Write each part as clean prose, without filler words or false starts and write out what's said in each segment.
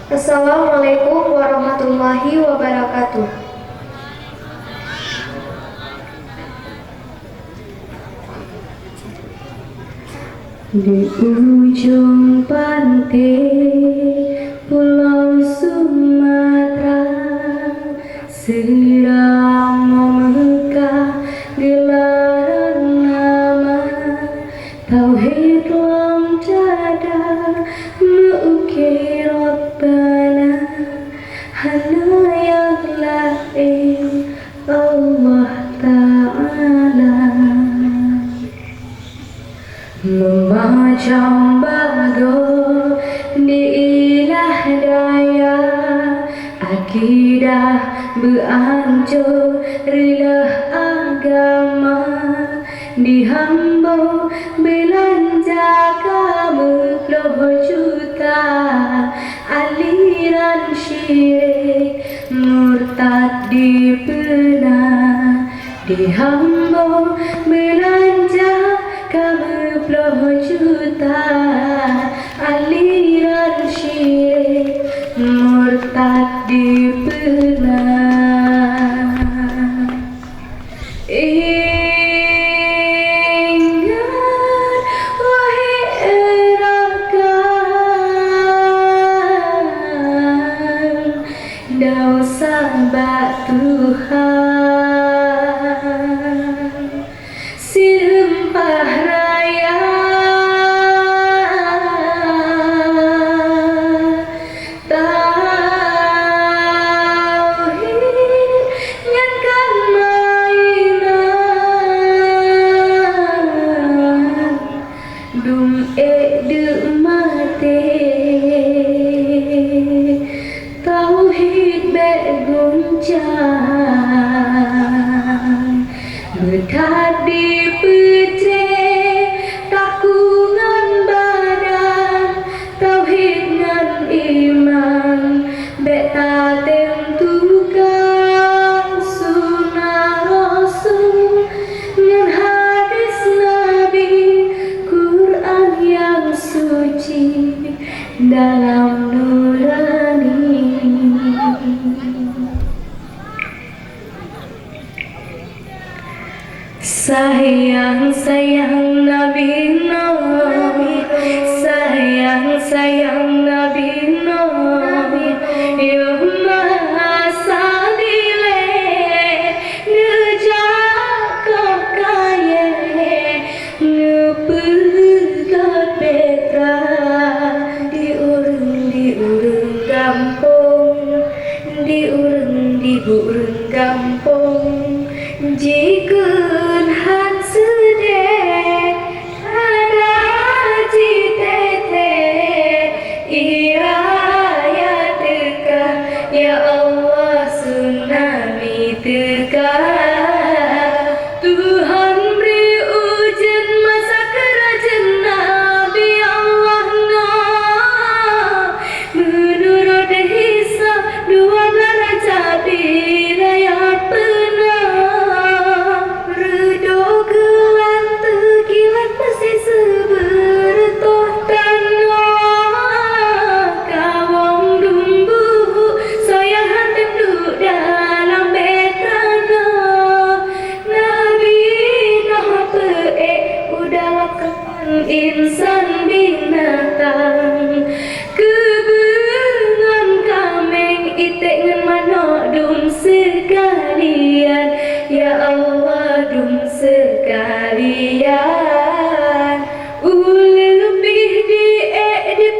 Assalamualaikum warahmatullahi wabarakatuh. Di ujung pantai Pulau Sumatera sedang memekah gelaran nama Tauhid lam dada mengukir Rabbana hanya yang lain Allah Ta'ala. Memacam bago diilah daya akidah berancur rilah agama dihambau belanja kamu puluh juta aliran syirik murtad dipena dihambau belanja kamu puluh juta aliran syirik murtad dipena. Ingat wahai rakan dosa bak Tuhan sirempah raya tauhid nyankan mainan dum de mate tauhid bek guncang bertadi pece takungan badan tauhid ngan iman beta tentukan sunnah rasul ngan hadis nabi Quran yang suci dalam nurani. Sayang Nabi Nabi, sayang Nabi Nabi, ya masadile ngejak kaya ngepegat Petra diurung kampung diurung kampung jikun han sedek ada citete iraya teka ya Allah tsunami teka Tuhan beri ujian masa kerajaan Nabi Allah na menurut hisab dua derajat diraya insan binatang kebengan kameng itek ngan manok dum sekalian ya Allah dum sekalian lebih di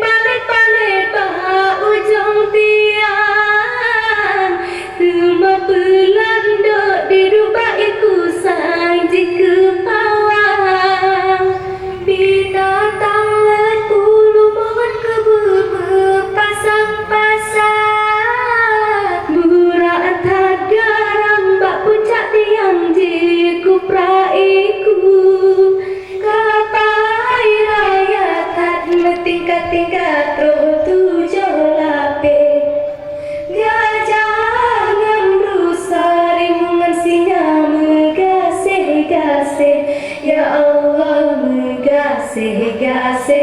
palet-palet bah ujung tiang cuma pelanda di rumah iku saja ke bawah binatang lepulu mohon kebun pasang-pasang burak tak garang bak puncak tiang jiku praiku kapai raya tak tingkat-tingkat roh tujuh lapis jangan rusak rimungan singa megasih-gasih ya Allah megasih-gasih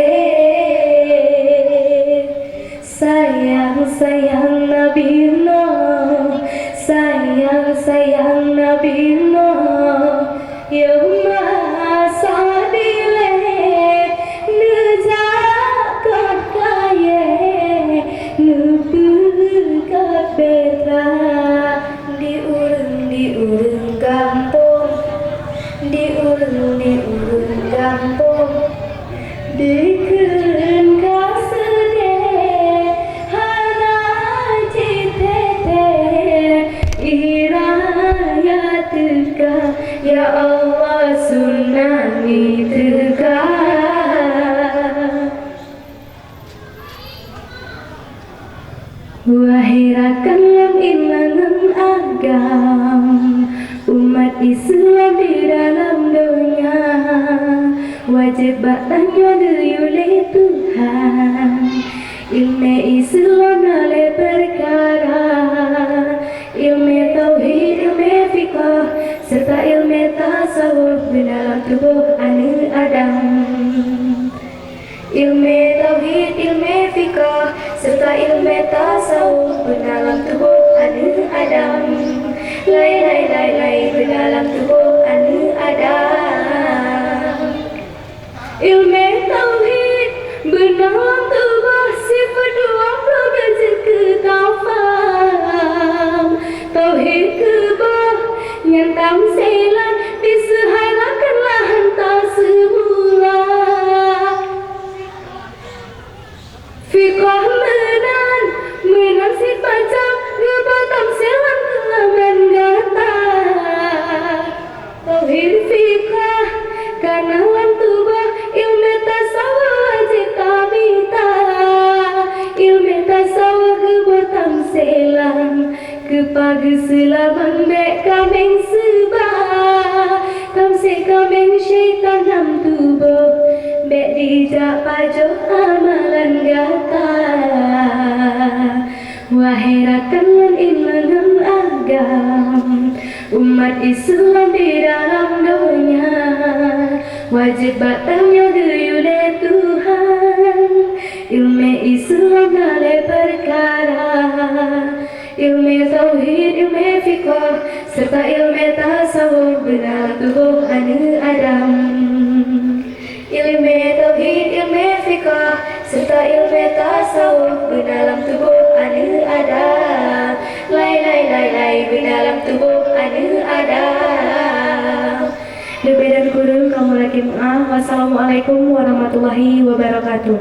sayang sayang Nabi Nuh, sayang Nabi Nuh, ya masadile nujakot kaye nubukat betra diurung kampung, diurung kampung, dikeun kasede hana citete iraya teka ya Allah sunani teka. Wahai rakan yang imangan agam umat Islam di dalam dunia, wajib bertanya oleh Tuhan. Ilmu Islam nale perkara, ilmu tauhid, ilmu fiqh, serta ilmu tasawuf di dalam tubuh Anu Adam. Ilmu tauhid, ilmu fiqh, serta ilmu tasawuf di dalam tubuh Anu Adam. Lay di dalam tubuh Anu Adam. Ilmu tauhid bedalam tubuh sifat 20 biji ketafam. Tauhid kebah nyantam selan disehalakan lahan tak semula. Fiqah menan si pacam gebatam selan kelaman gata. Tauhid fiqah karena lam tubah ilmu tasawuf wajib tabita. Ilmu tasawuf gebatam selan kepagi selaman bek kameng sebah. Tamse kameng syaitan nam tubuh bek dijak pajoh amalan gata. Wahai rakan yang imangan agam umat Islam di dalam dunia, wajib bertanya oleh Tuhan. Ilmu Islam nale perkara, ilmu tauhid, ilmu fiqh, serta ilmu tasawuf di dalam tubuh Anu Adam. Ilmu tauhid, ilmu fiqh, serta ilmu tasawuf di dalam tubuh Anu Adam. Lay di dalam tubuh Anu Adam. Lebih dan kurang kamu lagi maaf. Wassalamualaikum warahmatullahi wabarakatuh.